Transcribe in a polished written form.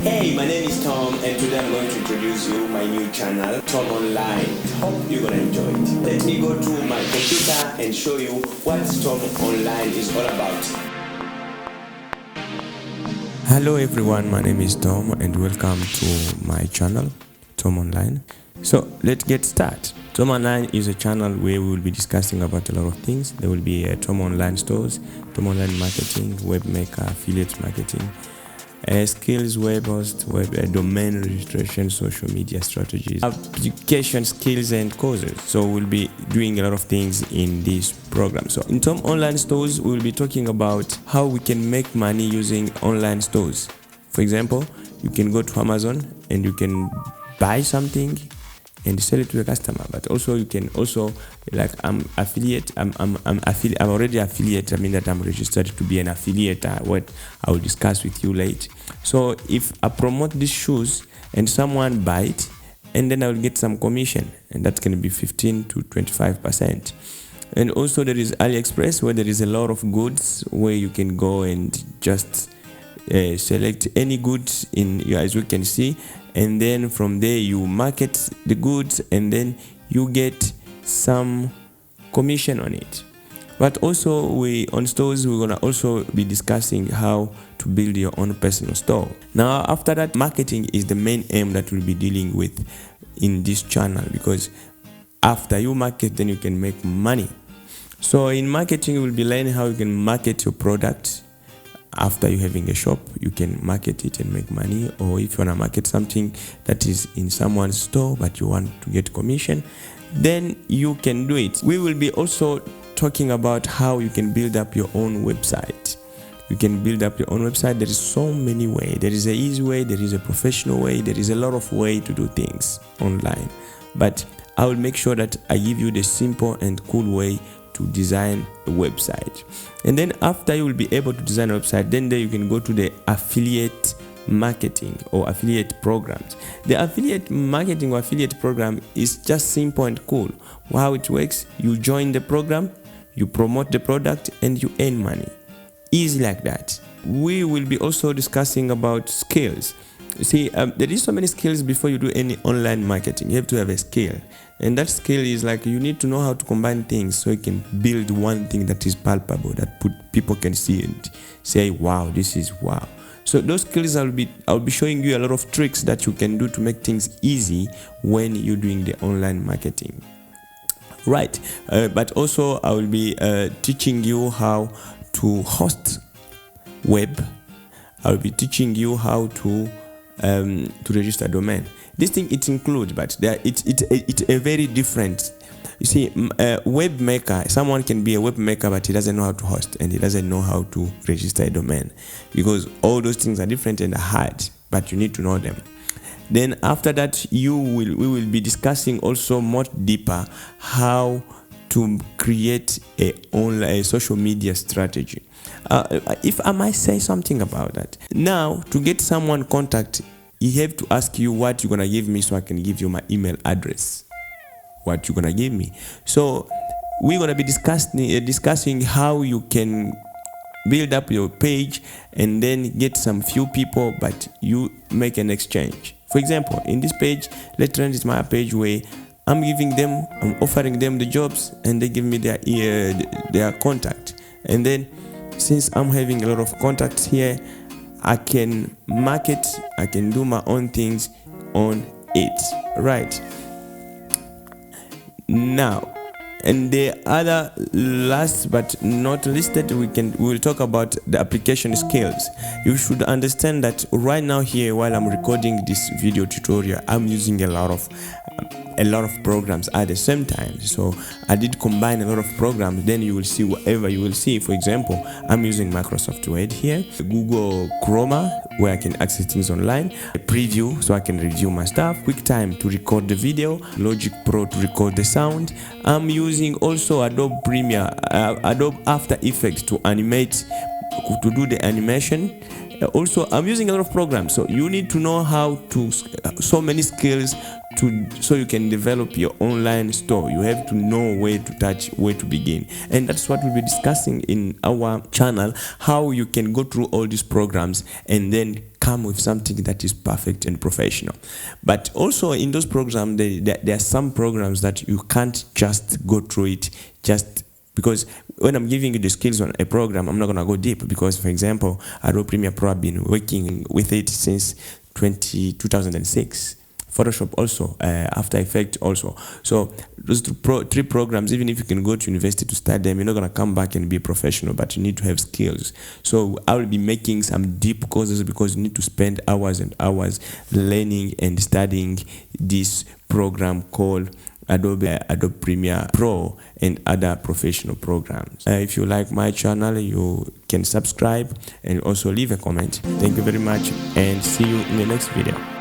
Hey, my name is Thom, and today I'm going to introduce you my new channel, Thom Online. Hope you're gonna enjoy it. Let me go to my computer and show you what Thom Online is all about. Hello everyone, my name is Thom and welcome to my channel, Thom Online. So let's get started. Thom Online is a channel where we will be discussing about a lot of things. There will be Thom Online stores, Thom Online marketing, web maker, affiliate marketing, skills, web host, web domain registration, social media strategies, application skills and courses. So we'll be doing a lot of things in this program. So in Thom Online stores, we will be talking about how we can make money using online stores. For example, you can go to Amazon and you can buy something and sell it to a customer, but also you can also, like, I'm already affiliate. I mean that I'm registered to be an affiliate, what I will discuss with you later. So if I promote these shoes and someone buy it, and then I will get some commission, and that can be 15 to 25%. And also there is AliExpress, where there is a lot of goods where you can go and just select any goods as you can see, and then from there you market the goods and then you get some commission on it. But also on stores we're gonna also be discussing how to build your own personal store. Now after that, marketing is the main aim that we'll be dealing with in this channel, because after you market, then you can make money. So in marketing you will be learning how you can market your product. After you having a shop, you can market it and make money. Or if you want to market something that is in someone's store but you want to get commission, then you can do it. We will be also talking about how you can build up your own website. You can build up your own website. There is so many ways. There is an easy way, there is a professional way, there is a lot of ways to do things online. But I will make sure that I give you the simple and cool way to design a website. And then after you will be able to design a website, then there you can go to the affiliate marketing or affiliate programs. The affiliate marketing or affiliate program is just simple and cool. How it works: you join the program, you promote the product, and you earn money. Easy like that. We will be also discussing about skills. You see, there is so many skills before you do any online marketing. You have to have a skill, and that skill is like you need to know how to combine things so you can build one thing that is palpable, that people can see and say, wow, this is wow. So those skills I'll be showing you a lot of tricks that you can do to make things easy when you're doing the online marketing, right? But also I will be teaching you how to host web. I'll be teaching you how to register a domain. This thing it includes, but it's a very different. You see, web maker, someone can be a web maker, but he doesn't know how to host and he doesn't know how to register a domain, because all those things are different and hard, but you need to know them. Then after that, we will be discussing also much deeper how to create a social media strategy. If I might say something about that. Now, to get someone contact, you have to ask you what you're gonna give me so I can give you my email address. What you're gonna give me. So we're gonna be discussing how you can build up your page and then get some few people, but you make an exchange. For example, in this page, let's run this my page where I'm offering them the jobs and they give me their contact. And then since I'm having a lot of contacts here, I can market, I can do my own things on it, right? Now, and the other last but not listed, we will talk about the application skills. You should understand that right now here, while I'm recording this video tutorial, I'm using a lot of programs at the same time. So I did combine a lot of programs. Then you will see whatever you will see. For example, I'm using Microsoft Word here, Google Chroma, where I can access things online, a preview so I can review my stuff, QuickTime to record the video, Logic Pro to record the sound. I'm using also Adobe Premiere, Adobe After Effects to animate, to do the animation. Also, I'm using a lot of programs, so you need to know how to, so many skills so you can develop your online store. You have to know where to touch, where to begin, and that's what we'll be discussing in our channel, how you can go through all these programs and then come with something that is perfect and professional. But also in those programs, there are some programs that you can't just go through it just because when I'm giving you the skills on a program, I'm not going to go deep because, for example, Adobe Premiere Pro, I've been working with it since 2006. Photoshop also, After Effects also. So those three programs, even if you can go to university to study them, you're not going to come back and be a professional, but you need to have skills. So I will be making some deep courses because you need to spend hours and hours learning and studying this program called Adobe Premiere Pro and other professional programs. If you like my channel, you can subscribe and also leave a comment. Thank you very much and see you in the next video.